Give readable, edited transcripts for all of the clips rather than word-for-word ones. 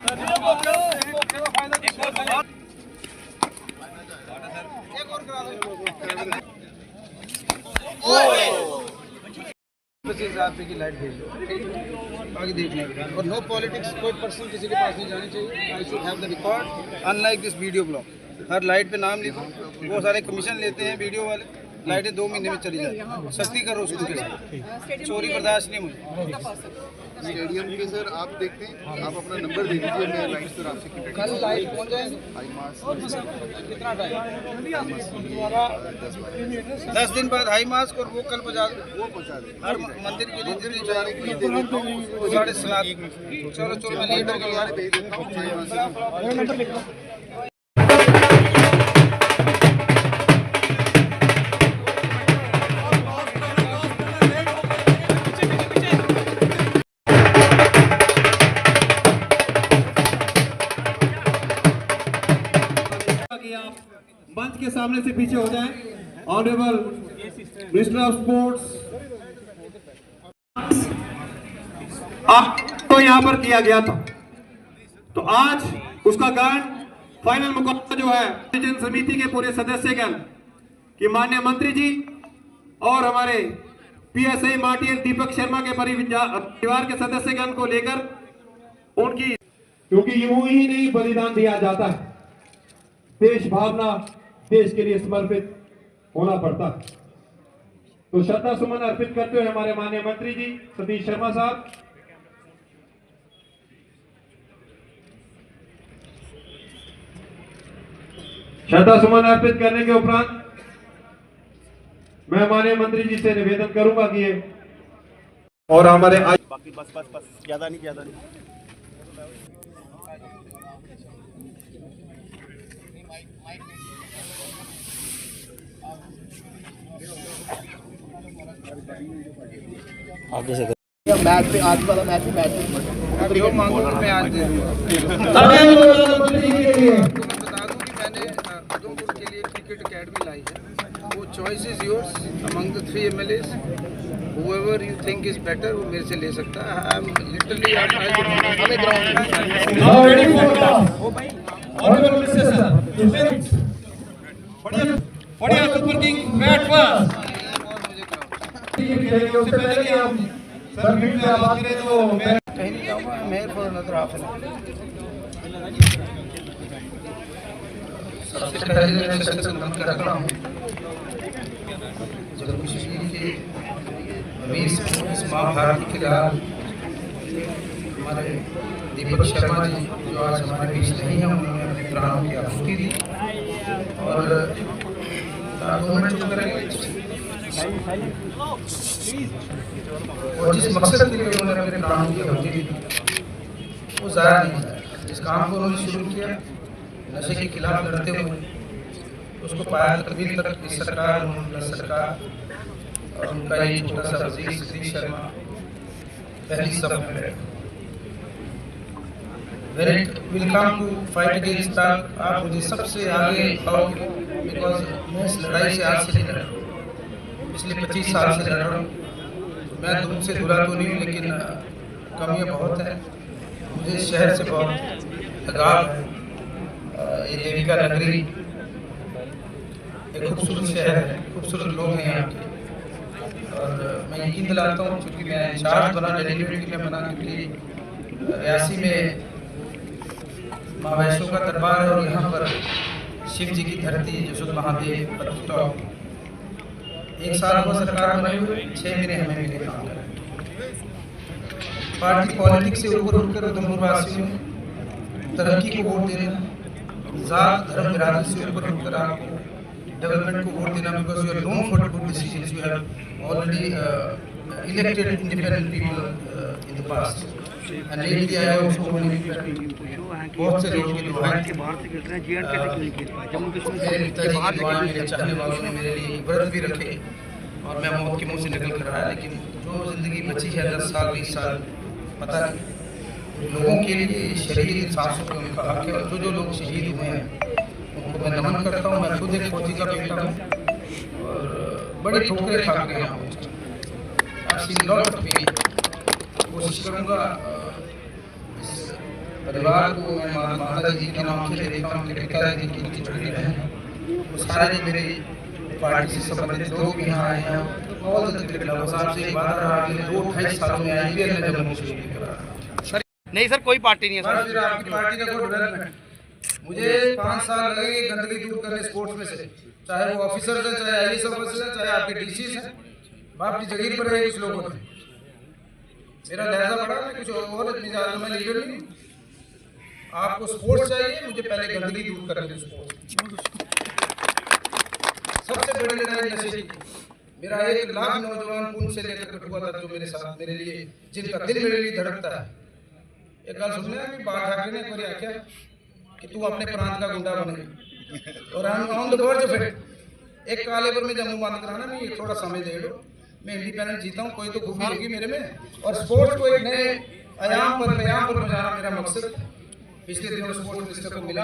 ₹50 की लाइट भेज दो, आगे देख लेंगे। और नो पॉलिटिक्स, कोई पर्सन किसी के पास नहीं जानी चाहिए। I should have the record, unlike this video blog. Her light पे नाम लिखो। वो सारे कमीशन लेते हैं वीडियो वाले, लाइटें 2 महीने में चली जाती। सख्ती करो उसके साथ, चोरी बर्दाश्त नहीं मुझे। स्टेडियम के सर आप देखते हैं, आप अपना नंबर दे दीजिए, मैं लाइट्स पर आपसे कल लाइट पहुंच जाएंगे। कितना टाइम? 10 दिन बाद हाई मास्क। और वो कल पहुँचा दो, वो पहुँचा दे हर मंदिर के लिए। दिल्ली जाने के लिए 7:30। चलो मैं लेट हो गया। मंच के सामने से पीछे हो जाएं। ऑनरेबल मिनिस्टर ऑफ स्पोर्ट्स तो यहाँ पर किया गया था, तो आज उसका गान फाइनल मुकाबला जो है चयन समिति के पूरे सदस्यगण कि माननीय मंत्री जी और हमारे पीएसआई माटीएल दीपक शर्मा के परिवार के सदस्यगण को लेकर उनकी, क्योंकि यूं ही नहीं बलिदान दिया जाता है, देश भावना, देश के लिए समर्पित होना पड़ता है। तो श्रद्धा सुमन अर्पित करते हुए हमारे माननीय मंत्री जी सतीश शर्मा साहब, श्रद्धा सुमन अर्पित करने के उपरांत मैं माननीय मंत्री जी से निवेदन करूंगा कि ये और हमारे बाकी बस ज्यादा नहीं। आगे से मैच पे आज वाला मैच जो मांगो मैं आज दे दूंगा। मैं बता दूं कि मैंने उधमपुर के लिए क्रिकेट अकेडमी लाई है। वो choice is yours among the 3 MLAs। whoever you think is better वो मेरे से ले सकता है। आई एम लिटरली हमें बढ़िया सुपर किंग बैट फर्स्ट। उससे पहले कि हम सर मीट में बात करें तो मैं कहीं नहीं जाऊँगा। Mayor for another half an hour. सबसे पहले मैं सेशन बंद कर रहा हूँ। जम्मू कश्मीर के 20 महाभारत के खिलाफ हमारे दीपक शर्मा जी जो आज हमारे बीच नहीं है, उन्होंने अपने प्राणों की आहुति दी। और 2 मिनट चुप करेंगे। और जिस मकसद के लिए उन्होंने अपने प्राणों की आहुति दी वो ज़ाया नहीं है। जिस काम को उन्होंने शुरू किया नशे के खिलाफ लड़ते हुए, उसको पाया तकमील तक इस सरकार, सरकार और उनका ये छोटा सा वजीर सतीश शर्मा पहली सब में when it will come to fight against that, आप मुझे सबसे आगे आओगे। बिकॉज मैं इस लड़ाई से आज से नहीं लड़ रहा हूँ, पिछले 25 साल से लड़ रहा हूँ। मैं तुमसे दूरा तो नहीं हूँ, लेकिन कमियाँ बहुत हैं। मुझे शहर से बहुत लगाव है। ये देविका नगरी एक खूबसूरत शहर है, खूबसूरत लोग हैं यहाँ के। और मैं यकीन दिलाता हूँ, चूँकि मैं इंचार्ज बना डेलीगेट के लिए बना, क्योंकि रियासी में माँ वैष्णो का दरबार है और यहाँ पर शिव जी की धरती यशोद महादेव पत्नीटॉप। 1 साल हुआ सरकार बने हुए, 6 महीने हमें मिले काम कर। पार्टी पॉलिटिक्स से ऊपर उठकर उधमपुर वासियों तरक्की को वोट देना, जात धर्म बिरादरी से ऊपर उठकर आपको डेवलपमेंट को वोट देना। Because you are known for good decisions, you have already elected independent people in the past. And lately I also बहुत से लोग के बाहर से खेल रहे हैं। जीएन कैसे क्यों नहीं खेल पाए? जम्मू कश्मीर मेरे चाहने वालों ने मेरे लिए व्रत भी रखे और मैं मौत के मुंह से निकल कर आया। लेकिन जो ज़िंदगी बची है 10 साल 20 साल पता नहीं, लोगों के लिए शहीद सांसों पे उनका हक है। और जो लोग शहीद हुए हैं उनको मैं नमन करता हूँ। मैं खुद एक फौजी का बेटा हूँ और बड़ी ठोकरें खा के यहाँ कोशिश करूँगा इस परिवार को मैं माता जी के नाम से देखता हूँ, उनके पिताजी की छोटी बहन, वो सारे मेरी पार्टी से संबंधित लोग यहाँ आए हैं। ऑल द क्रिकेट लवर्स, आपसे एक बात रहा कि 2-2.5 सालों में IPL में जम्मू कश्मीर करा। नहीं सर, कोई पार्टी नहीं है बस सर। फिर आपकी पार्टी का कोई डेवलपमेंट, मुझे 5 साल लगेंगे गंदगी दूर करने स्पोर्ट्स में से, चाहे वो ऑफिसर है, चाहे IAS ऑफिसर है, चाहे आपके DC है। बाप की जगीर पर है कुछ लोगों ने, मेरा लहजा बड़ा, मैं कुछ और मिजाज में लीडर नहीं हूं। आपको स्पोर्ट्स चाहिए, मुझे पहले गंदगी दूर करने दो। स्पोर्ट्स सबसे बड़ी लड़ाई नशे की। मेरा 1 लाख नौजवान पुंछ से लेकर कठुआ तक जो मेरे साथ, मेरे लिए, जिनका दिल मेरे लिए धड़कता है। एक गल सुनने कि बात ठाकरे ने एक बार आख्या कि तू अपने प्रांत का गुंडा बने, और हम on the verge of it. एक काले पर मैं जम्मू बंद कराना नहीं, थोड़ा समय दे दो, मैं इंडिपेंडेंट जीता हूँ, कोई तो खूबी होगी मेरे में। और स्पोर्ट्स को एक नए आयाम पर पहुँचाना मेरा मकसद। पिछले दिनों स्पोर्ट्स मिनिस्टर को मिला,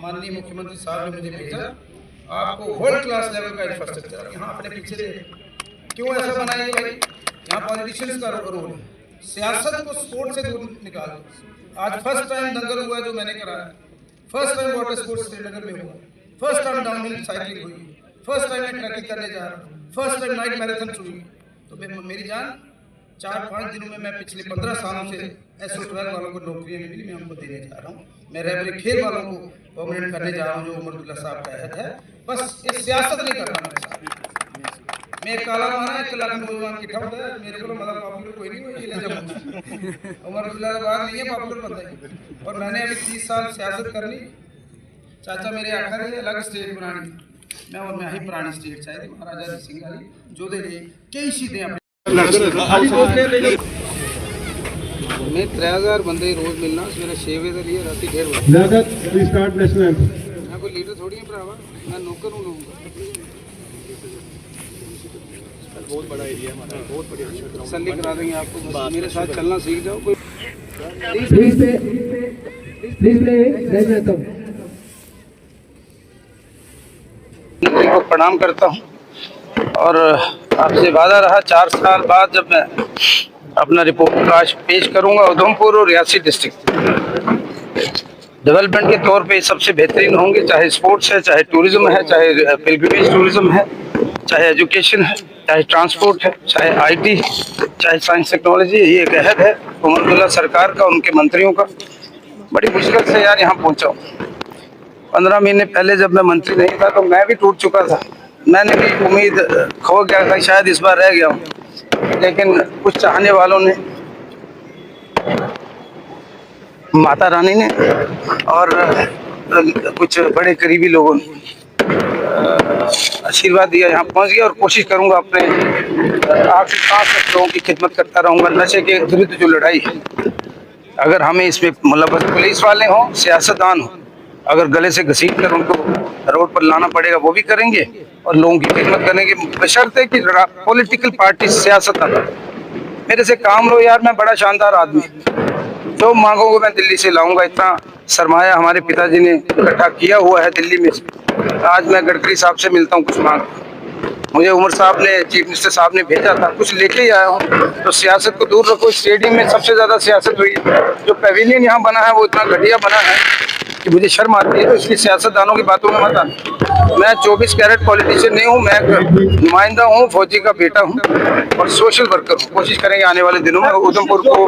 माननीय मुख्यमंत्री साहब ने मुझे भेजा, आपको वर्ल्ड क्लास लेवल का इंफ्रास्ट्रक्चर यहाँ अपने पीछे दे। क्यों ऐसा बनाइए भाई, यहाँ पॉलिटिशियंस का रोल है, सियासत को स्पोर्ट्स से दूर निकालो। आज फर्स्ट टाइम दंगल हुआ है जो मैंने कराया, first time water sports Srinagar में हुआ, फर्स्ट टाइम डाउनहिल साइकिलिंग हुई, फर्स्ट टाइम मैं ट्रैकिंग करने जा रहा हूँ, फर्स्ट टाइम नाइट मैराथन हुई। तो मेरी जान 4-5 दिनों में मैं पिछले 15 सालों से SO12 वालों को नौकरियाँ मिली, मैं उनको देने जा रहा हूँ। मैं रेबरी खेल वालों को परमानेंट करने जा रहा हूँ, जो उमरदुल्ला साहब का अहद है। बस ये सियासत नहीं करना मेरे साथ। मैं काला माना 1 लाख नौजवान की ठप है, मेरे को मतलब पॉपुलर कोई नहीं हुई जब उमरदुल्ला का बात नहीं है, पॉपुलर बंदा है। और मैंने अभी 30 साल सियासत कर ली। चाचा मेरे आखिर है अलग स्टेट बनानी, मैं और मैं ही पुरानी स्टेट चाहिए महाराजा सिंह वाली, जो दे कई चीजें अपने मैं 3000 बंदे रोज मिलना, सवेरे 6 बजे से लिए रात 1:30 बजे। मैं कोई लीडर थोड़ी है भरावा, मैं नौकर हूँ लोगों का। बहुत बड़ा एरिया हमारा, बहुत बढ़िया तसल्ली करा देंगे आपको, बस मेरे साथ चलना सीख जाओ। कोई को प्रणाम करता हूँ और आपसे वादा रहा 4 साल बाद जब मैं अपना रिपोर्ट आज पेश करूंगा, उधमपुर और रियासी डिस्ट्रिक्ट डेवलपमेंट के तौर पे सबसे बेहतरीन होंगे। चाहे स्पोर्ट्स है, चाहे टूरिज्म है, चाहे पिलग्रिमेज टूरिज्म है, चाहे एजुकेशन है, चाहे ट्रांसपोर्ट है, चाहे IT, चाहे साइंस टेक्नोलॉजी। ये एक अहद है उमरदुल्ला सरकार का, उनके मंत्रियों का। बड़ी मुश्किल से यार यहाँ पहुँचा हूँ। 15 महीने पहले जब मैं मंत्री नहीं था तो मैं भी टूट चुका था, मैंने भी उम्मीद खो गया था, शायद इस बार रह गया हूँ। लेकिन कुछ चाहने वालों ने, माता रानी ने और कुछ बड़े करीबी लोगों ने आशीर्वाद दिया, यहाँ पहुँच गया। और कोशिश करूँगा अपने आखिरी सांस तक लोगों की खिदमत करता रहूँगा। नशे के विरुद्ध जो लड़ाई है, अगर हमें इसमें मुलव्वस पुलिस वाले हों, सियासतदान हों, अगर गले से घसीट कर उनको रोड पर लाना पड़ेगा वो भी करेंगे और लोगों की खिदमत करेंगे, बशर्ते कि पॉलिटिकल पार्टी सियासत ना करे। मेरे से काम लो यार, मैं बड़ा शानदार आदमी, जो मांगोगे मैं दिल्ली से लाऊंगा। इतना सरमाया हमारे पिताजी ने इकट्ठा किया हुआ है दिल्ली में। आज मैं गडकरी साहब से मिलता हूँ, कुछ मांग, मुझे उमर साहब ने, चीफ मिनिस्टर साहब ने भेजा था, कुछ लेके ही आया हूँ। तो सियासत को दूर रखो। स्टेडियम में सबसे ज्यादा सियासत हुई है। जो पेविलियन यहाँ बना है वो इतना घटिया बना है कि मुझे शर्म आती है। तो इसलिए सियासतदानों की बातों में मत आना। मैं 24 कैरेट पॉलिटिशियन नहीं हूँ, मैं नुमाइंदा हूँ, फौजी का बेटा हूँ और सोशल वर्कर हूँ। कोशिश करेंगे आने वाले दिनों में उधमपुर को,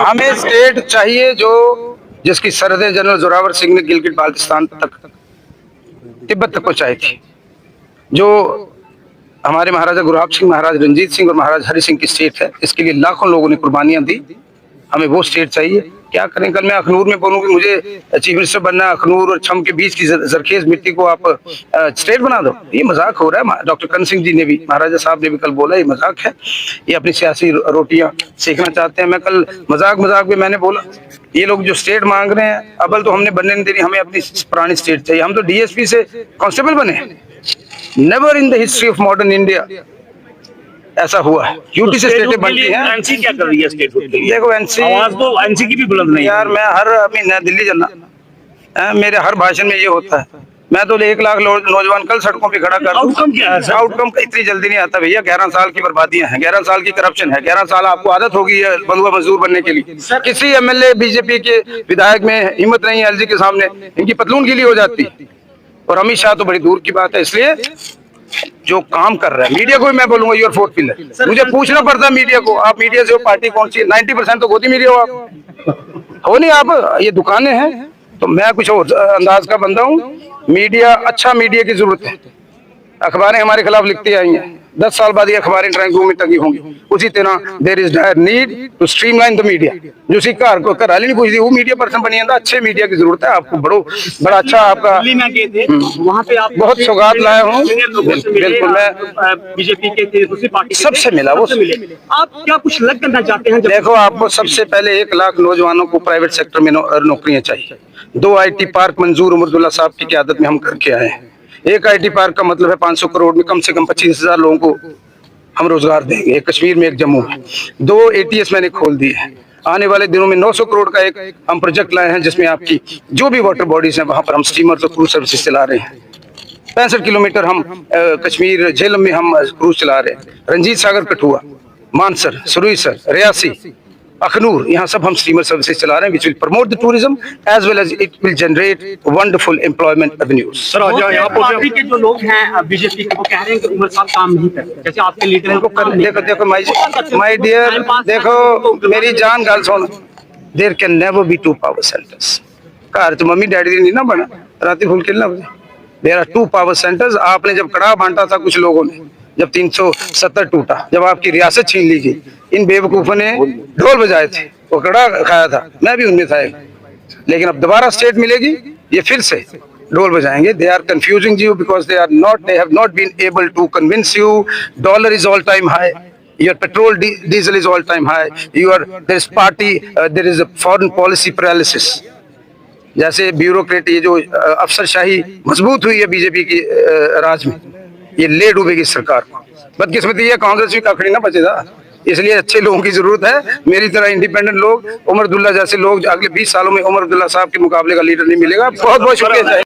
हमें स्टेट चाहिए जो जिसकी सरहदें जनरल जोरावर सिंह ने गिलगिट बाल्टिस्तान तक, तिब्बत तक पहुंचाई थी, जो हमारे महाराजा गुलाब सिंह, महाराज रंजीत सिंह और महाराज हरि सिंह की स्टेट है। इसके लिए लाखों लोगों ने कुर्बानियां दी। हमें वो स्टेट चाहिए। क्या करें, कल मैं अखनूर में बोलूँ कि मुझे चीफ मिनिस्टर बनना, अखनूर और छम के बीच की जरखेज मिट्टी को आप स्टेट बना दो, ये मजाक हो रहा है। डॉक्टर करण सिंह जी ने भी, महाराजा साहब ने भी कल बोला ये मजाक है, ये अपनी सियासी रोटियां सेकना चाहते हैं। मैं कल मजाक में मैंने बोला ये लोग जो स्टेट मांग रहे हैं, अबल तो हमने बनने नहीं देनी, हमें अपनी पुरानी स्टेट चाहिए। हम तो DSP से कांस्टेबल बने। Never in the history of modern India ऐसा हुआ है। यूटी से स्टेटें बनती हैं। एनसी क्या कर रही है स्टेट के लिए? देखो एनसी, आवाज तो एनसी की भी बुलंद नहीं यार। मैं हर महीना दिल्ली जाना, मेरे हर भाषण में ये होता है, मैं तो 1 लाख नौजवान कल सड़कों पे खड़ा कर। आउटकम क्या है सर? आउटकम इतनी जल्दी नहीं आता भैया। 11 साल की बर्बादियां हैं, 11 साल की करप्शन है, 11 साल आपको आदत होगी है बंधुआ मजदूर बनने के लिए। किसी एमएलए बीजेपी के विधायक में हिम्मत नहीं है एलजी के सामने, इनकी पतलून गीली हो जाती। और अमित शाह तो बड़ी दूर की बात है। इसलिए जो काम कर रहा है मीडिया को भी मैं बोलूंगा योर फोर्थ पिलर। मुझे पूछना पड़ता है मीडिया को, आप मीडिया से हो पार्टी कौन सी? 90% तो गोदी मीडिया हो आप, हो नहीं आप। ये दुकानें हैं तो मैं कुछ और अंदाज का बंदा हूँ। मीडिया, अच्छा मीडिया की जरूरत है। अखबारें हमारे खिलाफ लिखती आई हैं, 10 साल बाद ये अखबारें ड्राइंग रूम में टंगी होंगी। उसी तरह there is need to streamline the media. जो सी घर को घराली नहीं पूछती वो मीडिया पर्सन बनी जाता। अच्छे मीडिया की जरूरत है आपको। बड़ा अच्छा आपका दिल्ली में गए थे, वहाँ पे आप बहुत सौगात लाया हूँ। बिल्कुल, मैं बीजेपी के दूसरी पार्टी सबसे मिला, वो मिले। आप क्या कुछ लग करना चाहते हैं? देखो, आपको सबसे पहले 1 लाख नौजवानों को प्राइवेट सेक्टर में नौकरियां चाहिए। 2 IT पार्क मंजूर उमरदुल्ला साहब की क़यादत में हम करके आए हैं। एक IT पार्क का मतलब है 500 करोड़ में कम से कम 25,000 लोगों को हम रोजगार देंगे, एक कश्मीर में, एक जम्मू में। 2 ATS मैंने खोल दिए हैं। आने वाले दिनों में 900 करोड़ का एक हम प्रोजेक्ट लाए हैं, जिसमें आपकी जो भी वाटर बॉडीज हैं वहां पर हम स्टीमर तो क्रूज सर्विसेज चला रहे हैं। 65 किलोमीटर हम कश्मीर झेलम में हम क्रूज चला रहे हैं। रंजीत सागर, कठुआ, मानसर, सुरुईसर, रियासी, अखनूर, यहाँ सब हम स्टीमर सर्विसेज चला रहे हैं, which will promote the tourism as well as it will generate wonderful employment avenues. Sir, यहाँ पार्टी के जो लोग हैं बीजेपी के, वो कह रहे हैं कि उमर साहब काम नहीं करते, जैसे आपके लीडर हैं। देखो माय डियर, देखो मेरी जान गल सुन। There can never be 2 power centers. घर तो मम्मी डैडी नहीं ना बना राती फुल खेलना। There are 2 power centers. आपने जब कड़ा बांटा था कुछ लोगों ने, जब 370 टूटा, जब आपकी रियासत छीन ली गई, इन बेवकूफों ने ढोल बजाए थे, वो कड़ा खाया था, मैं भी उनमें था एक। लेकिन अब दोबारा स्टेट मिलेगी, ये फिर से ढोल बजाएंगे। They are confusing you because they have not been able to convince you. Dollar is all time high, your petrol diesel is all time high, there is a foreign policy paralysis। जैसे bureaucrat, ये जो अफसरशाही मजबूत हुई है BJP की राज में, ये ले डूबेगी सरकार को। बदकिस्मती है कांग्रेस भी काखड़ी ना बचेगा। इसलिए अच्छे लोगों की जरूरत है, मेरी तरह इंडिपेंडेंट लोग, उमर अब्दुल्ला जैसे लोग। अगले 20 सालों में उमर अब्दुल्ला साहब के मुकाबले का लीडर नहीं मिलेगा। बहुत बहुत शुक्रिया।